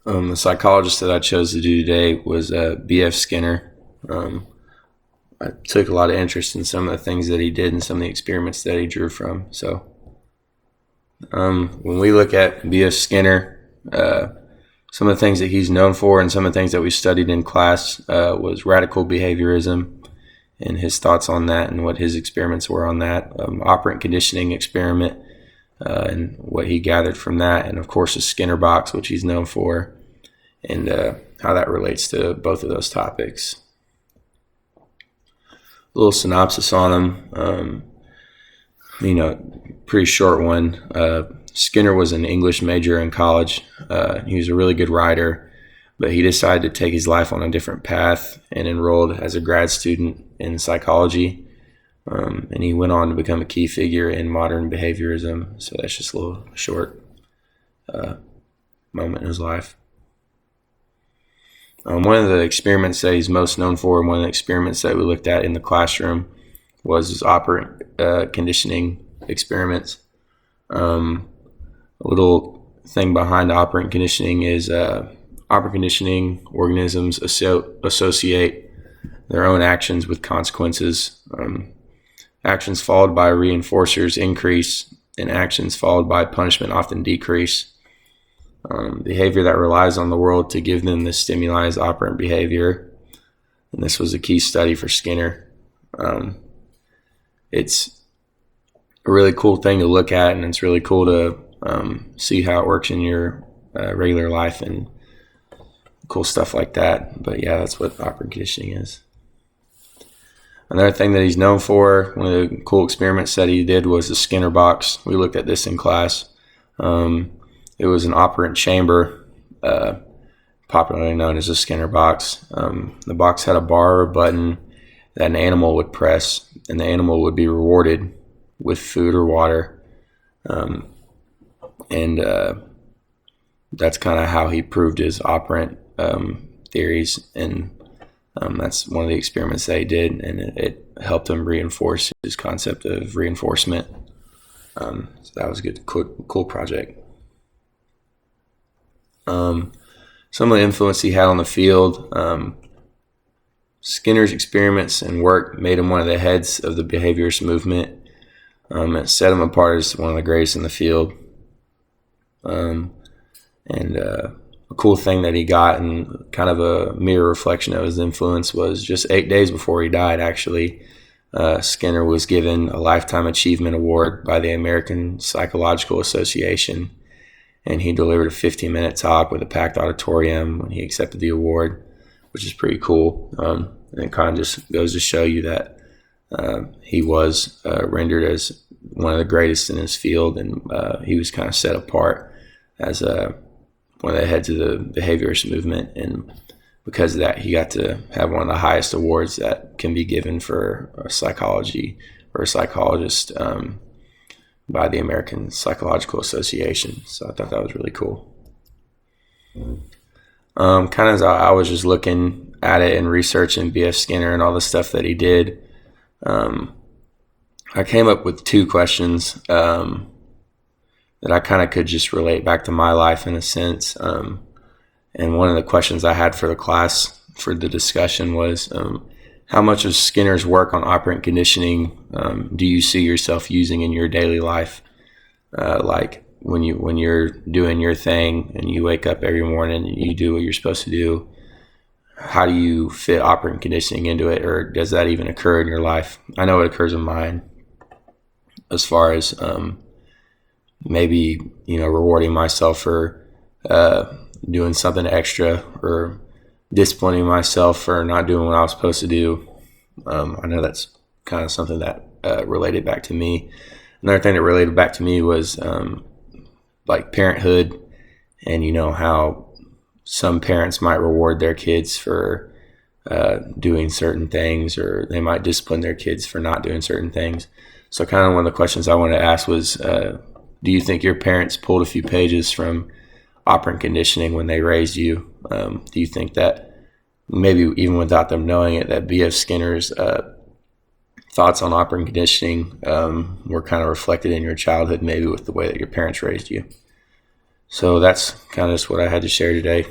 The psychologist that I chose to do today was B.F. Skinner. I took a lot of interest in some of the things that he did and some of the experiments that he drew from. So when we look at B.F. Skinner, some of the things that he's known for and some of the things that we studied in class was radical behaviorism and his thoughts on that and what his experiments were on that, operant conditioning experiment, and what he gathered from that, and of course the Skinner box, which he's known for, and how that relates to both of those topics. A little synopsis on him, pretty short one. Skinner was an English major in college. He was a really good writer, but he decided to take his life on a different path and enrolled as a grad student in psychology. And he went on to become a key figure in modern behaviorism. So that's just a little short moment in his life. One of the experiments that he's most known for, and one of the experiments that we looked at in the classroom, was his operant conditioning experiments. A little thing behind operant conditioning is operant conditioning organisms associate their own actions with consequences. Actions followed by reinforcers increase, and actions followed by punishment often decrease. Behavior that relies on the world to give them the stimuli is operant behavior, and this was a key study for Skinner. It's a really cool thing to look at, and it's really cool to see how it works in your regular life and cool stuff like that. But yeah, that's what operant conditioning is. Another thing that he's known for, one of the cool experiments that he did, was the Skinner box. We looked at this in class. It was an operant chamber, popularly known as the Skinner box. The box had a bar or button that an animal would press, and the animal would be rewarded with food or water. And that's kind of how he proved his operant theories. And that's one of the experiments that he did, and it helped him reinforce his concept of reinforcement. So that was a good, cool project. Some of the influence he had on the field, Skinner's experiments and work made him one of the heads of the behaviorist movement. It set him apart as one of the greatest in the field. A cool thing that he got, and kind of a mirror reflection of his influence, was just 8 days before he died, actually, Skinner was given a Lifetime Achievement Award by the American Psychological Association. And he delivered a 15-minute talk with a packed auditorium when he accepted the award, which is pretty cool. And it kind of just goes to show you that he was rendered as one of the greatest in his field, and he was kind of set apart as one of the heads of the behaviorist movement. And because of that, he got to have one of the highest awards that can be given for psychology or a psychologist by the American Psychological Association. So I thought that was really cool. Kind of as I was just looking at it and researching B.F. Skinner and all the stuff that he did, I came up with two questions that I kind of could just relate back to my life in a sense. And one of the questions I had for the class for the discussion was, how much of Skinner's work on operant conditioning do you see yourself using in your daily life? Like when you're doing your thing and you wake up every morning and you do what you're supposed to do, how do you fit operant conditioning into it, or does that even occur in your life? I know it occurs in mine, as far as maybe rewarding myself for doing something extra, or disciplining myself for not doing what I was supposed to do. I know that's kind of something that related back to me. Another thing that related back to me was like parenthood, and how some parents might reward their kids for doing certain things, or they might discipline their kids for not doing certain things. So kind of one of the questions I wanted to ask was, do you think your parents pulled a few pages from operant conditioning when they raised you? Do you think that maybe even without them knowing it, that B.F. Skinner's thoughts on operant conditioning were kind of reflected in your childhood, maybe with the way that your parents raised you? So that's kind of just what I had to share today.